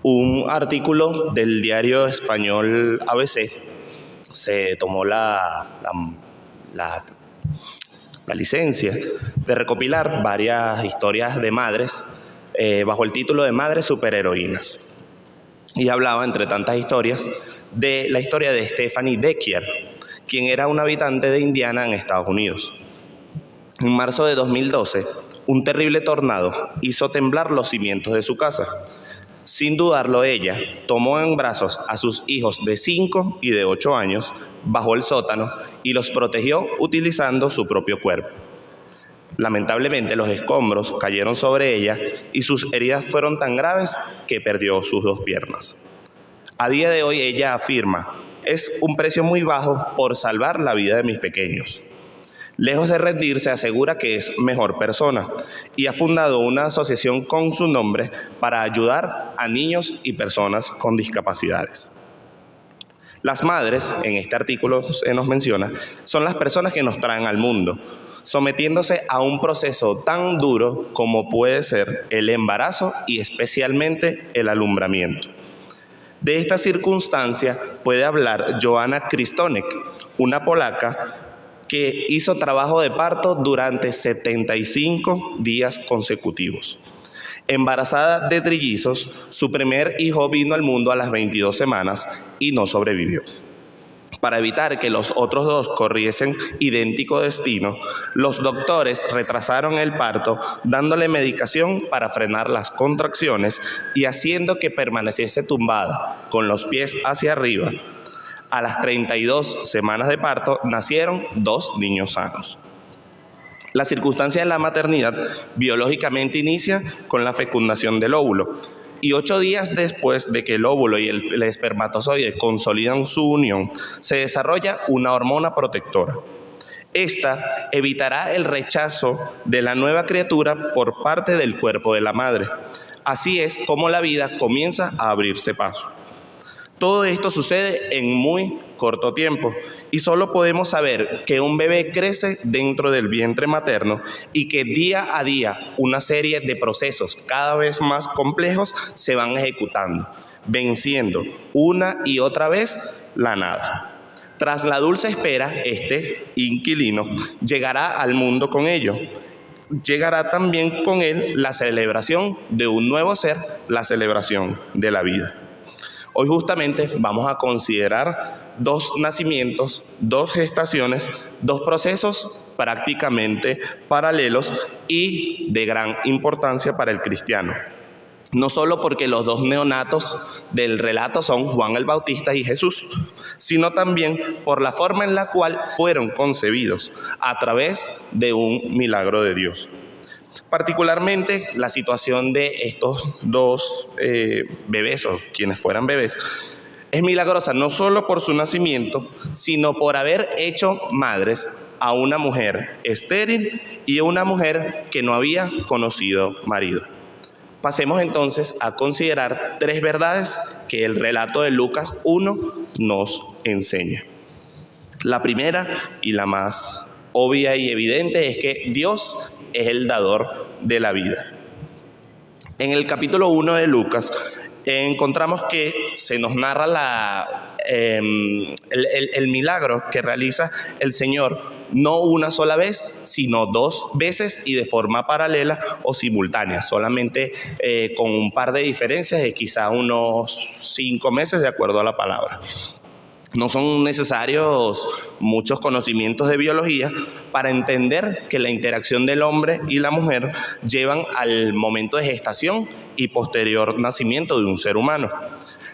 Un artículo del diario español ABC se tomó la licencia de recopilar varias historias de madres bajo el título de Madres Superheroínas. Y hablaba, entre tantas historias, de la historia de Stephanie Decker, quien era una habitante de Indiana en Estados Unidos. En marzo de 2012, un terrible tornado hizo temblar los cimientos de su casa. Sin dudarlo, ella tomó en brazos a sus hijos de 5 y de 8 años, bajó el sótano y los protegió utilizando su propio cuerpo. Lamentablemente, los escombros cayeron sobre ella y sus heridas fueron tan graves que perdió sus 2 piernas. A día de hoy, ella afirma: es un precio muy bajo por salvar la vida de mis pequeños. Lejos de rendirse, asegura que es mejor persona y ha fundado una asociación con su nombre para ayudar a niños y personas con discapacidades. Las madres, en este artículo se nos menciona, son las personas que nos traen al mundo, sometiéndose a un proceso tan duro como puede ser el embarazo y especialmente el alumbramiento. De esta circunstancia puede hablar Joanna Krystonek, una polaca que hizo trabajo de parto durante 75 días consecutivos. Embarazada de trillizos, su primer hijo vino al mundo a las 22 semanas y no sobrevivió. Para evitar que los otros 2 corriesen idéntico destino, los doctores retrasaron el parto dándole medicación para frenar las contracciones y haciendo que permaneciese tumbada con los pies hacia arriba. A las 32 semanas de parto nacieron 2 niños sanos. La circunstancia de la maternidad biológicamente inicia con la fecundación del óvulo y 8 días después de que el óvulo y el espermatozoide consolidan su unión, se desarrolla una hormona protectora. Esta evitará el rechazo de la nueva criatura por parte del cuerpo de la madre. Así es como la vida comienza a abrirse paso. Todo esto sucede en muy corto tiempo y solo podemos saber que un bebé crece dentro del vientre materno y que día a día una serie de procesos cada vez más complejos se van ejecutando, venciendo una y otra vez la nada. Tras la dulce espera, este inquilino llegará al mundo con ello. Llegará también con él la celebración de un nuevo ser, la celebración de la vida. Hoy justamente vamos a considerar 2 nacimientos, 2 gestaciones, 2 procesos prácticamente paralelos y de gran importancia para el cristiano. No solo porque los 2 neonatos del relato son Juan el Bautista y Jesús, sino también por la forma en la cual fueron concebidos a través de un milagro de Dios. Particularmente la situación de estos 2 bebés o quienes fueran bebés es milagrosa no solo por su nacimiento, sino por haber hecho madres a una mujer estéril y a una mujer que no había conocido marido. Pasemos entonces a considerar 3 verdades que el relato de Lucas 1 nos enseña. La primera y la más obvia y evidente es que Dios es el dador de la vida. En el capítulo 1 de Lucas encontramos que se nos narra el milagro que realiza el Señor, no una sola vez, sino 2 veces y de forma paralela o simultánea, solamente con un par de diferencias de quizá unos 5 meses de acuerdo a la palabra. No son necesarios muchos conocimientos de biología para entender que la interacción del hombre y la mujer llevan al momento de gestación y posterior nacimiento de un ser humano.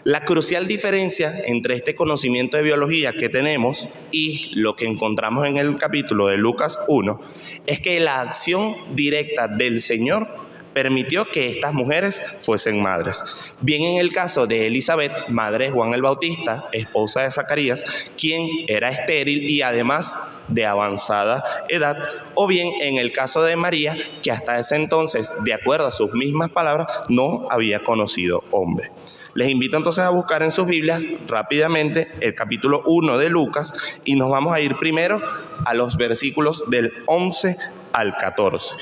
La crucial diferencia entre este conocimiento de biología que tenemos y lo que encontramos en el capítulo de Lucas 1 es que la acción directa del Señor permitió que estas mujeres fuesen madres. Bien en el caso de Elizabeth, madre de Juan el Bautista, esposa de Zacarías, quien era estéril y además de avanzada edad, o bien en el caso de María, que hasta ese entonces, de acuerdo a sus mismas palabras, no había conocido hombre. Les invito entonces a buscar en sus Biblias rápidamente el capítulo 1 de Lucas y nos vamos a ir primero a los versículos del 11 al 14.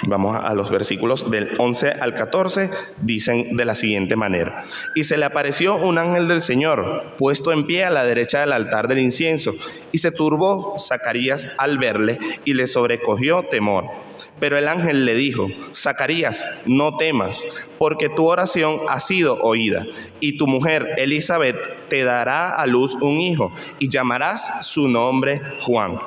Vamos a los versículos del 11 al 14, dicen de la siguiente manera: y se le apareció un ángel del Señor, puesto en pie a la derecha del altar del incienso, y se turbó Zacarías al verle, y le sobrecogió temor. Pero el ángel le dijo: Zacarías, no temas, porque tu oración ha sido oída, y tu mujer Elizabeth te dará a luz un hijo, y llamarás su nombre Juan.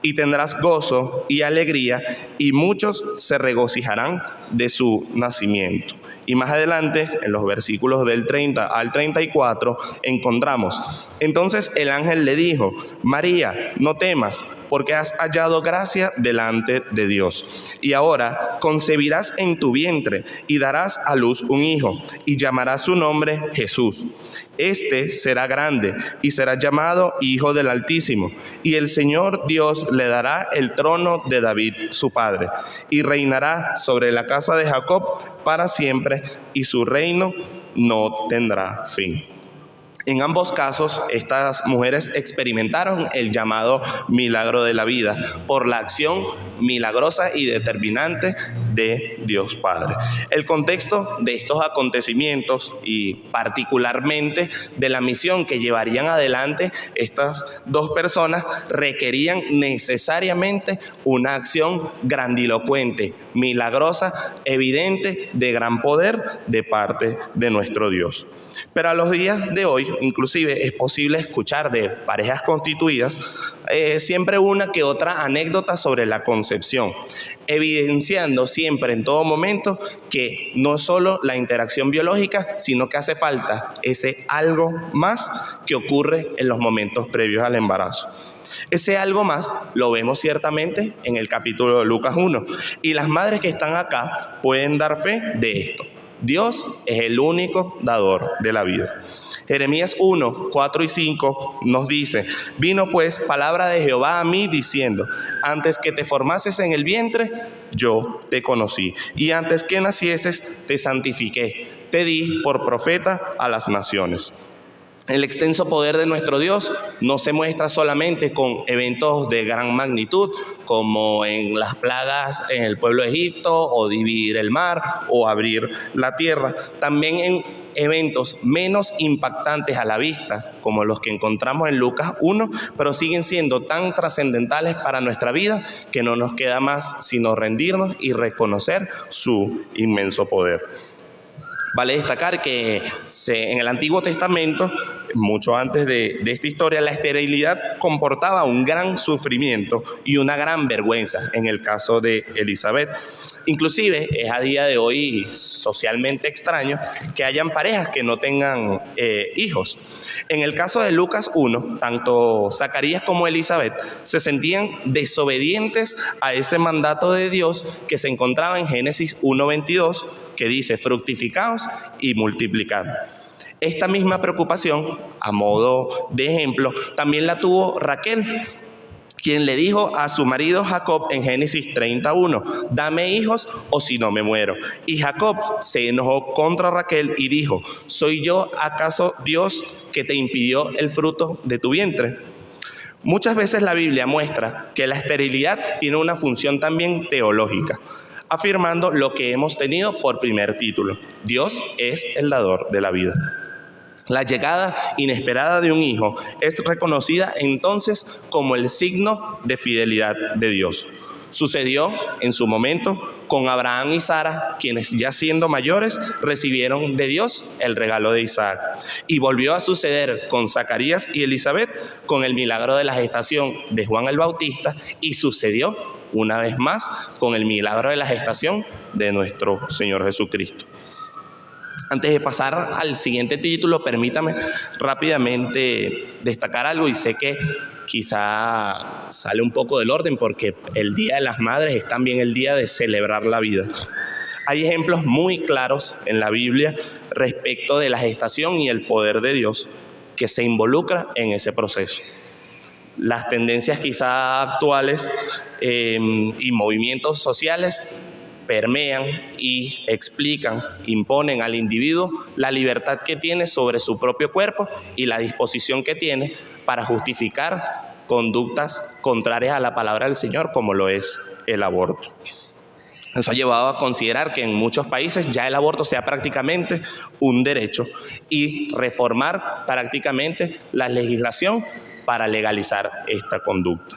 Y tendrás gozo y alegría, y muchos se regocijarán de su nacimiento. Y más adelante, en los versículos del 30 al 34, encontramos: entonces el ángel le dijo: María, no temas, porque has hallado gracia delante de Dios. Y ahora concebirás en tu vientre y darás a luz un hijo, y llamarás su nombre Jesús. Este será grande y será llamado Hijo del Altísimo, y el Señor Dios le dará el trono de David, su padre, y reinará sobre la casa de Jacob para siempre, y su reino no tendrá fin. En ambos casos, estas mujeres experimentaron el llamado milagro de la vida por la acción milagrosa y determinante de Dios Padre. El contexto de estos acontecimientos y particularmente de la misión que llevarían adelante estas dos personas requerían necesariamente una acción grandilocuente, milagrosa, evidente, de gran poder de parte de nuestro Dios. Pero a los días de hoy, inclusive, es posible escuchar de parejas constituidas siempre una que otra anécdota sobre la concepción, evidenciando siempre en todo momento que no solo la interacción biológica, sino que hace falta ese algo más que ocurre en los momentos previos al embarazo. Ese algo más lo vemos ciertamente en el capítulo de Lucas 1, y las madres que están acá pueden dar fe de esto. Dios es el único dador de la vida. Jeremías 1, 4 y 5 nos dice: vino pues palabra de Jehová a mí diciendo: antes que te formases en el vientre, yo te conocí, y antes que nacieses, te santifiqué, te di por profeta a las naciones. El extenso poder de nuestro Dios no se muestra solamente con eventos de gran magnitud, como en las plagas en el pueblo de Egipto, o dividir el mar, o abrir la tierra. También en eventos menos impactantes a la vista, como los que encontramos en Lucas 1, pero siguen siendo tan trascendentales para nuestra vida que no nos queda más sino rendirnos y reconocer su inmenso poder. Vale destacar que en el Antiguo Testamento, mucho antes de esta historia, la esterilidad comportaba un gran sufrimiento y una gran vergüenza en el caso de Elizabeth. Inclusive es a día de hoy socialmente extraño que hayan parejas que no tengan hijos. En el caso de Lucas 1, tanto Zacarías como Elizabeth se sentían desobedientes a ese mandato de Dios que se encontraba en Génesis 1:22, que dice: fructificaos y multiplicad. Esta misma preocupación, a modo de ejemplo, también la tuvo Raquel, quien le dijo a su marido Jacob en Génesis 31: dame hijos o si no me muero. Y Jacob se enojó contra Raquel y dijo: ¿soy yo acaso Dios que te impidió el fruto de tu vientre? Muchas veces la Biblia muestra que la esterilidad tiene una función también teológica, afirmando lo que hemos tenido por primer título: Dios es el dador de la vida. La llegada inesperada de un hijo es reconocida entonces como el signo de fidelidad de Dios. Sucedió en su momento con Abraham y Sara, quienes ya siendo mayores recibieron de Dios el regalo de Isaac. Y volvió a suceder con Zacarías y Elizabeth con el milagro de la gestación de Juan el Bautista, y sucedió una vez más con el milagro de la gestación de nuestro Señor Jesucristo. Antes de pasar al siguiente título, permítame rápidamente destacar algo, y sé que quizá sale un poco del orden porque el Día de las Madres es también el día de celebrar la vida. Hay ejemplos muy claros en la Biblia respecto de la gestación y el poder de Dios que se involucra en ese proceso. Las tendencias quizá actuales y movimientos sociales permean y explican, imponen al individuo la libertad que tiene sobre su propio cuerpo y la disposición que tiene para justificar conductas contrarias a la palabra del Señor, como lo es el aborto. Eso ha llevado a considerar que en muchos países ya el aborto sea prácticamente un derecho y reformar prácticamente la legislación para legalizar esta conducta.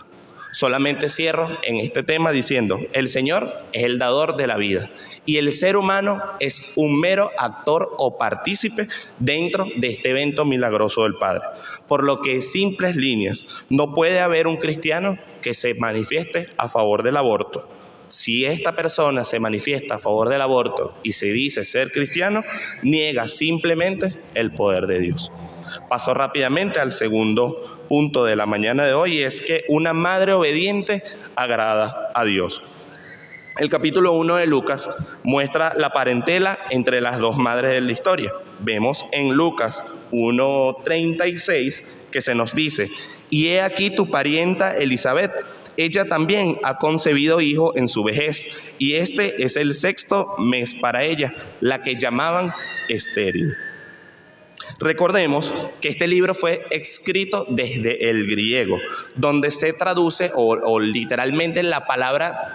Solamente cierro en este tema diciendo, el Señor es el dador de la vida y el ser humano es un mero actor o partícipe dentro de este evento milagroso del Padre. Por lo que en simples líneas, no puede haber un cristiano que se manifieste a favor del aborto. Si esta persona se manifiesta a favor del aborto y se dice ser cristiano, niega simplemente el poder de Dios. Paso rápidamente al segundo punto de la mañana de hoy, y es que una madre obediente agrada a Dios. El capítulo 1 de Lucas muestra la parentela entre las dos madres de la historia. Vemos en Lucas 1:36 que se nos dice, y he aquí tu parienta Elizabeth, ella también ha concebido hijo en su vejez, y este es el 6º mes para ella, la que llamaban estéril. Recordemos que este libro fue escrito desde el griego, donde se traduce o literalmente la palabra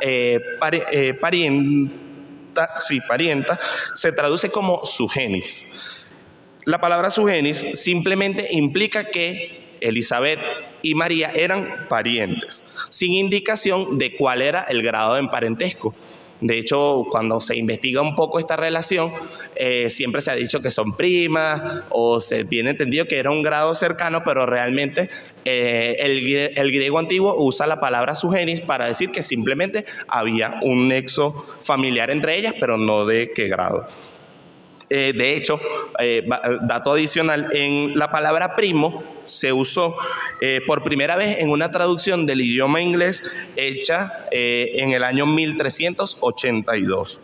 parienta se traduce como sugenis. La palabra sugenis simplemente implica que Elizabeth y María eran parientes, sin indicación de cuál era el grado de parentesco. De hecho, cuando se investiga un poco esta relación, siempre se ha dicho que son primas o se tiene entendido que era un grado cercano, pero realmente el griego antiguo usa la palabra sugenis para decir que simplemente había un nexo familiar entre ellas, pero no de qué grado. De hecho, dato adicional, en la palabra primo se usó por primera vez en una traducción del idioma inglés hecha en el año 1382.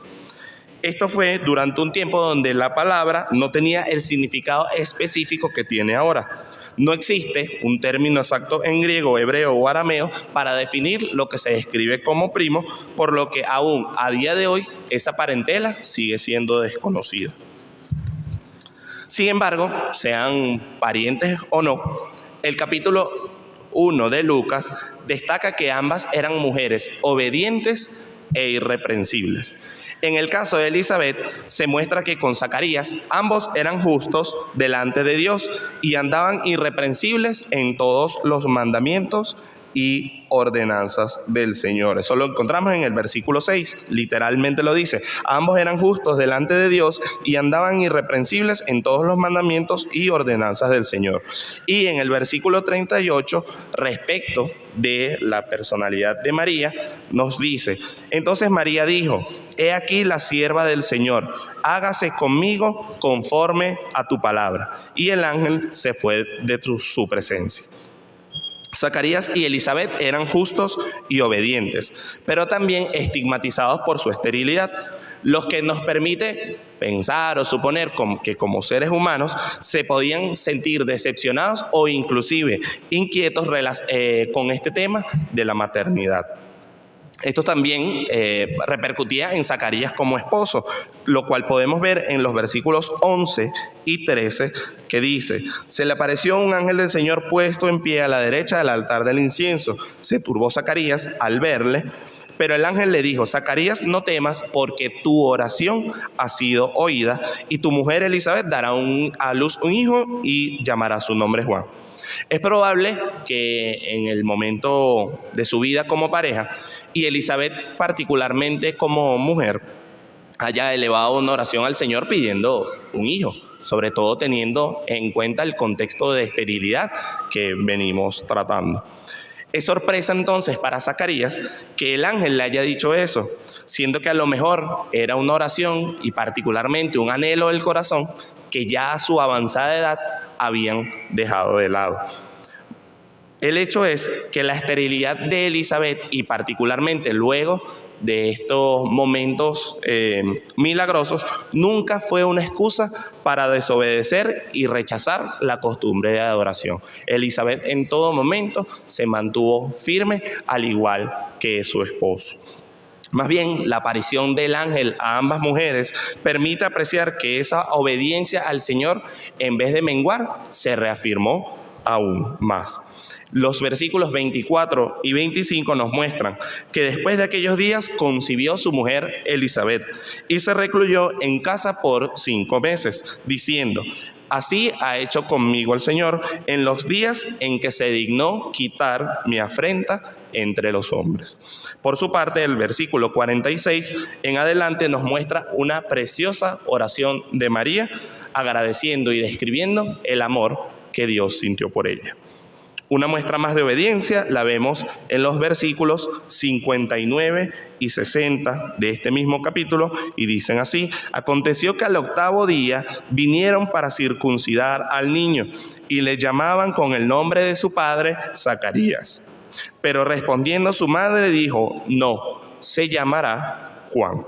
Esto fue durante un tiempo donde la palabra no tenía el significado específico que tiene ahora. No existe un término exacto en griego, hebreo o arameo para definir lo que se describe como primo, por lo que aún a día de hoy esa parentela sigue siendo desconocida. Sin embargo, sean parientes o no, el capítulo 1 de Lucas destaca que ambas eran mujeres obedientes e irreprensibles. En el caso de Elizabeth, se muestra que con Zacarías ambos eran justos delante de Dios y andaban irreprensibles en todos los mandamientos y ordenanzas del Señor. Eso lo encontramos en el versículo 6, literalmente lo dice, ambos eran justos delante de Dios y andaban irreprensibles en todos los mandamientos y ordenanzas del Señor. Y en el versículo 38, respecto de la personalidad de María, nos dice, entonces María dijo, he aquí la sierva del Señor, hágase conmigo conforme a tu palabra. Y el ángel se fue de su presencia. Zacarías y Elizabeth eran justos y obedientes, pero también estigmatizados por su esterilidad, lo que nos permite pensar o suponer que como seres humanos se podían sentir decepcionados o inclusive inquietos con este tema de la maternidad. Esto también repercutía en Zacarías como esposo, lo cual podemos ver en los versículos 11 y 13, que dice, se le apareció un ángel del Señor puesto en pie a la derecha del altar del incienso. Se turbó Zacarías al verle, pero el ángel le dijo, Zacarías, no temas, porque tu oración ha sido oída, y tu mujer Elizabeth dará a luz un hijo y llamará su nombre Juan. Es probable que en el momento de su vida como pareja, y Elizabeth particularmente como mujer, haya elevado una oración al Señor pidiendo un hijo, sobre todo teniendo en cuenta el contexto de esterilidad que venimos tratando. Es sorpresa entonces para Zacarías que el ángel le haya dicho eso, siendo que a lo mejor era una oración y particularmente un anhelo del corazón que ya a su avanzada edad habían dejado de lado. El hecho es que la esterilidad de Elizabeth y particularmente luego de estos momentos milagrosos nunca fue una excusa para desobedecer y rechazar la costumbre de adoración. Elizabeth en todo momento se mantuvo firme al igual que su esposo. Más bien, la aparición del ángel a ambas mujeres permite apreciar que esa obediencia al Señor, en vez de menguar, se reafirmó aún más. Los versículos 24 y 25 nos muestran que después de aquellos días concibió su mujer Elizabeth y se recluyó en casa por 5 meses, diciendo: así ha hecho conmigo el Señor en los días en que se dignó quitar mi afrenta entre los hombres. Por su parte, el versículo 46 en adelante nos muestra una preciosa oración de María, agradeciendo y describiendo el amor que Dios sintió por ella. Una muestra más de obediencia la vemos en los versículos 59 y 60 de este mismo capítulo, y dicen así: aconteció que al 8º día vinieron para circuncidar al niño y le llamaban con el nombre de su padre Zacarías. Pero respondiendo su madre dijo: no, se llamará Juan.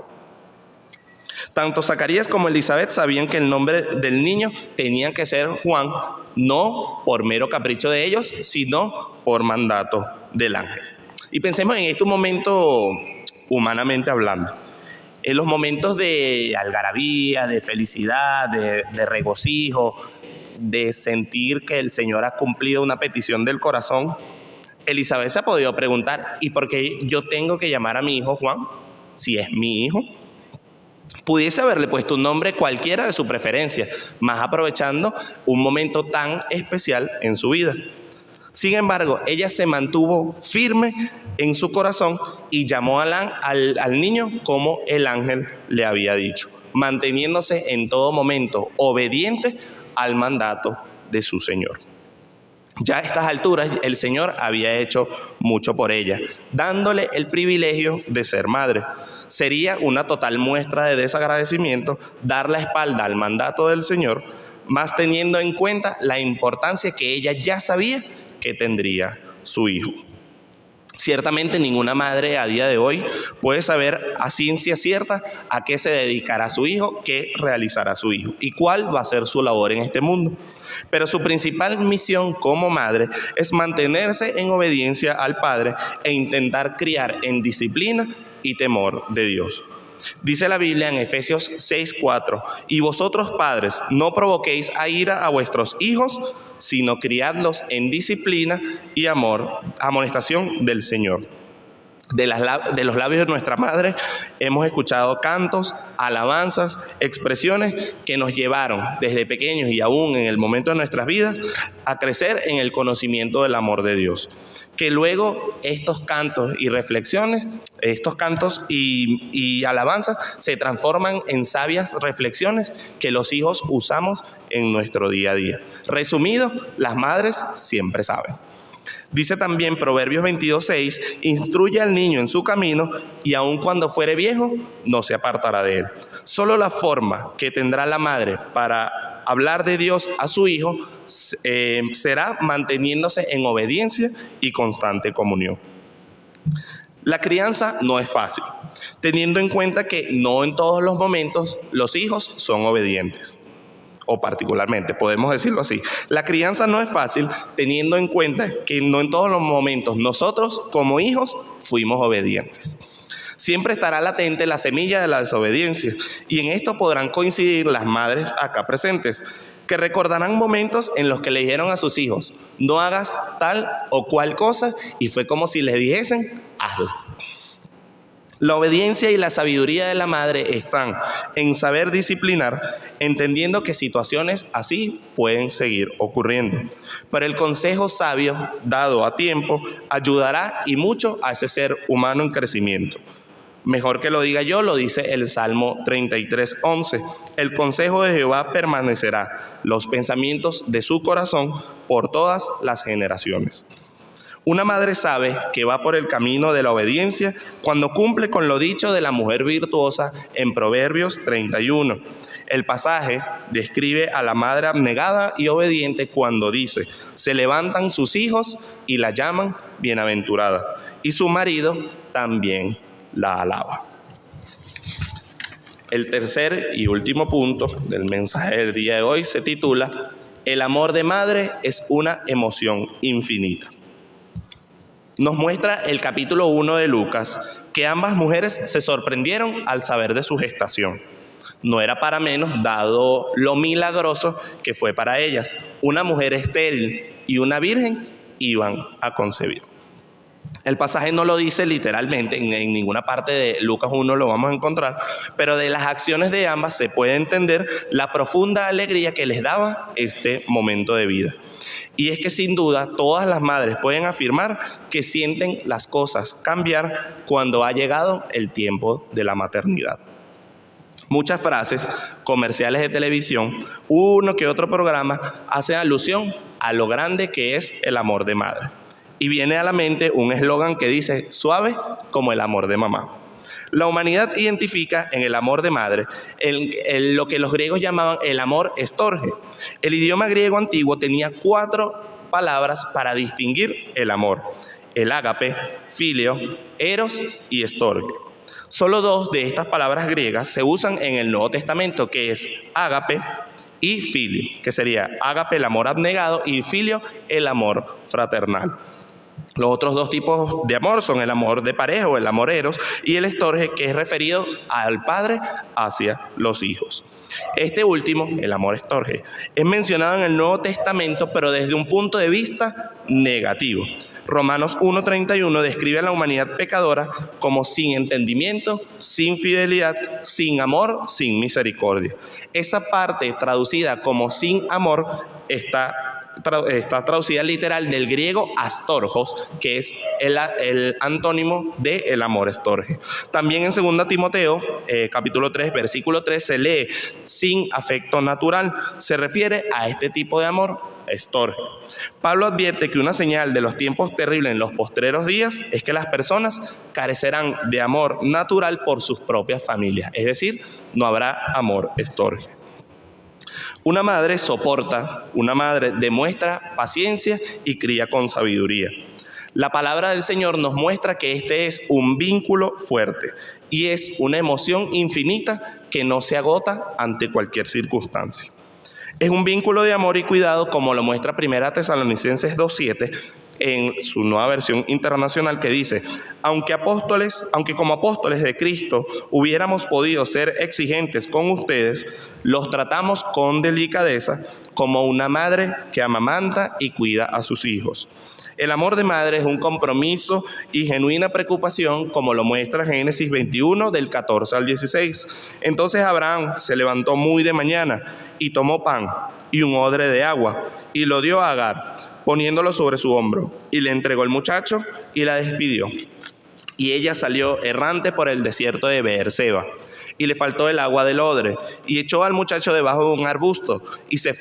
Tanto Zacarías como Elizabeth sabían que el nombre del niño tenía que ser Juan, no por mero capricho de ellos, sino por mandato del ángel. Y pensemos en este momento, humanamente hablando, en los momentos de algarabía, de felicidad, de regocijo, de sentir que el Señor ha cumplido una petición del corazón. Elizabeth se ha podido preguntar: ¿y por qué yo tengo que llamar a mi hijo Juan si es mi hijo? Pudiese haberle puesto un nombre cualquiera de su preferencia, más aprovechando un momento tan especial en su vida. Sin embargo, ella se mantuvo firme en su corazón y llamó al niño como el ángel le había dicho, manteniéndose en todo momento obediente al mandato de su Señor. Ya a estas alturas el Señor había hecho mucho por ella, dándole el privilegio de ser madre. Sería una total muestra de desagradecimiento dar la espalda al mandato del Señor, más teniendo en cuenta la importancia que ella ya sabía que tendría su hijo. Ciertamente ninguna madre a día de hoy puede saber a ciencia cierta a qué se dedicará su hijo, qué realizará su hijo y cuál va a ser su labor en este mundo. Pero su principal misión como madre es mantenerse en obediencia al Padre e intentar criar en disciplina y temor de Dios. Dice la Biblia en Efesios 6:4: y vosotros padres, no provoquéis a ira a vuestros hijos, sino criadlos en disciplina y amonestación del Señor. De los labios de nuestra madre hemos escuchado cantos, alabanzas, expresiones que nos llevaron desde pequeños y aún en el momento de nuestras vidas a crecer en el conocimiento del amor de Dios. Que luego estos cantos y reflexiones, estos cantos y alabanzas se transforman en sabias reflexiones que los hijos usamos en nuestro día a día. Resumido, las madres siempre saben. Dice también Proverbios 22:6: instruye al niño en su camino y aun cuando fuere viejo no se apartará de él. Solo la forma que tendrá la madre para hablar de Dios a su hijo será manteniéndose en obediencia y constante comunión. La crianza no es fácil, teniendo en cuenta que no en todos los momentos los hijos son obedientes. O particularmente, podemos decirlo así, la crianza no es fácil teniendo en cuenta que no en todos los momentos nosotros como hijos fuimos obedientes. Siempre estará latente la semilla de la desobediencia y en esto podrán coincidir las madres acá presentes, que recordarán momentos en los que le dijeron a sus hijos: no hagas tal o cual cosa, y fue como si les dijesen: hazlas. La obediencia y la sabiduría de la madre están en saber disciplinar, entendiendo que situaciones así pueden seguir ocurriendo. Pero el consejo sabio, dado a tiempo, ayudará y mucho a ese ser humano en crecimiento. Mejor que lo diga yo, lo dice el Salmo 33:11. El consejo de Jehová permanecerá, los pensamientos de su corazón por todas las generaciones. Una madre sabe que va por el camino de la obediencia cuando cumple con lo dicho de la mujer virtuosa en Proverbios 31. El pasaje describe a la madre abnegada y obediente cuando dice: se levantan sus hijos y la llaman bienaventurada, y su marido también la alaba. El tercer y último punto del mensaje del día de hoy se titula: el amor de madre es una emoción infinita. Nos muestra el capítulo 1 de Lucas que ambas mujeres se sorprendieron al saber de su gestación. No era para menos, dado lo milagroso que fue para ellas. Una mujer estéril y una virgen iban a concebir. El pasaje no lo dice literalmente, en ninguna parte de Lucas 1 lo vamos a encontrar, pero de las acciones de ambas se puede entender la profunda alegría que les daba este momento de vida. Y es que sin duda todas las madres pueden afirmar que sienten las cosas cambiar cuando ha llegado el tiempo de la maternidad. Muchas frases comerciales de televisión, uno que otro programa, hacen alusión a lo grande que es el amor de madre. Y viene a la mente un eslogan que dice, suave como el amor de mamá. La humanidad identifica en el amor de madre lo que los griegos llamaban el amor estorge. El idioma griego antiguo tenía 4 palabras para distinguir el amor: el ágape, filio, eros y estorge. Solo 2 de estas palabras griegas se usan en el Nuevo Testamento, que es ágape y filio, que sería ágape, el amor abnegado, y filio, el amor fraternal. Los otros 2 tipos de amor son el amor de pareja o el amor eros y el estorge, que es referido al padre hacia los hijos. Este último, el amor estorge, es mencionado en el Nuevo Testamento, pero desde un punto de vista negativo. Romanos 1:31 describe a la humanidad pecadora como sin entendimiento, sin fidelidad, sin amor, sin misericordia. Esa parte traducida como sin amor está traducida literal del griego astorgos, que es el antónimo de el amor estorge. También en 2 Timoteo, capítulo 3, versículo 3, se lee sin afecto natural. Se refiere a este tipo de amor estorge. Pablo advierte que una señal de los tiempos terribles en los postreros días es que las personas carecerán de amor natural por sus propias familias, es decir, no habrá amor estorge. Una madre soporta, una madre demuestra paciencia y cría con sabiduría. La palabra del Señor nos muestra que este es un vínculo fuerte y es una emoción infinita que no se agota ante cualquier circunstancia. Es un vínculo de amor y cuidado, como lo muestra 1 Tesalonicenses 2:7 en su nueva versión internacional, que dice: aunque como apóstoles de Cristo hubiéramos podido ser exigentes con ustedes, los tratamos con delicadeza como una madre que amamanta y cuida a sus hijos. El amor de madre es un compromiso y genuina preocupación, como lo muestra Génesis 21 del 14 al 16. Entonces Abraham se levantó muy de mañana y tomó pan y un odre de agua y lo dio a Agar, poniéndolo sobre su hombro, y le entregó el muchacho y la despidió. Y ella salió errante por el desierto de Beerseba, y le faltó el agua del odre, y echó al muchacho debajo de un arbusto, y se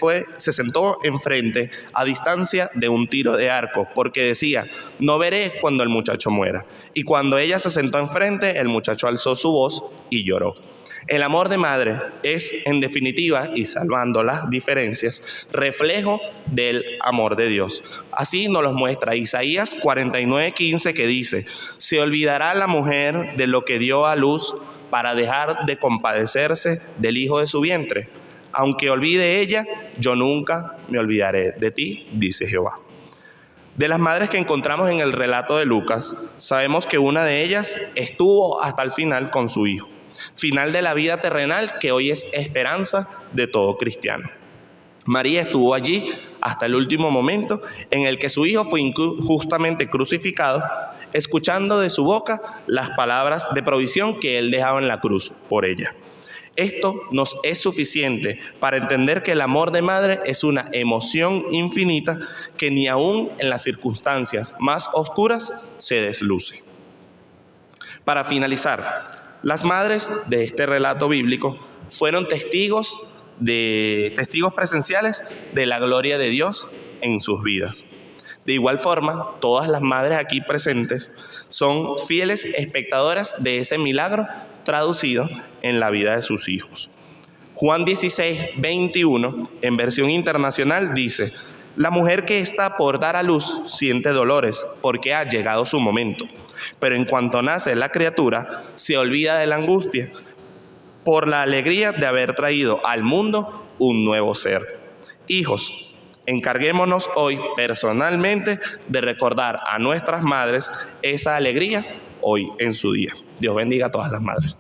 sentó enfrente, a distancia de un tiro de arco, porque decía: no veré cuando el muchacho muera. Y cuando ella se sentó enfrente, el muchacho alzó su voz y lloró. El amor de madre es, en definitiva, y salvando las diferencias, reflejo del amor de Dios. Así nos los muestra Isaías 49:15, que dice: ¿se olvidará la mujer de lo que dio a luz para dejar de compadecerse del hijo de su vientre? Aunque olvide ella, yo nunca me olvidaré de ti, dice Jehová. De las madres que encontramos en el relato de Lucas, sabemos que una de ellas estuvo hasta el final con su hijo. Final de la vida terrenal que hoy es esperanza de todo cristiano. María estuvo allí hasta el último momento en el que su hijo fue injustamente crucificado, escuchando de su boca las palabras de provisión que él dejaba en la cruz por ella. Esto nos es suficiente para entender que el amor de madre es una emoción infinita que ni aún en las circunstancias más oscuras se desluce. Para finalizar, las madres de este relato bíblico fueron testigos presenciales de la gloria de Dios en sus vidas. De igual forma, todas las madres aquí presentes son fieles espectadoras de ese milagro traducido en la vida de sus hijos. Juan 16:21, en versión internacional, dice: la mujer que está por dar a luz siente dolores porque ha llegado su momento, pero en cuanto nace la criatura, se olvida de la angustia por la alegría de haber traído al mundo un nuevo ser. Hijos, encarguémonos hoy personalmente de recordar a nuestras madres esa alegría hoy en su día. Dios bendiga a todas las madres.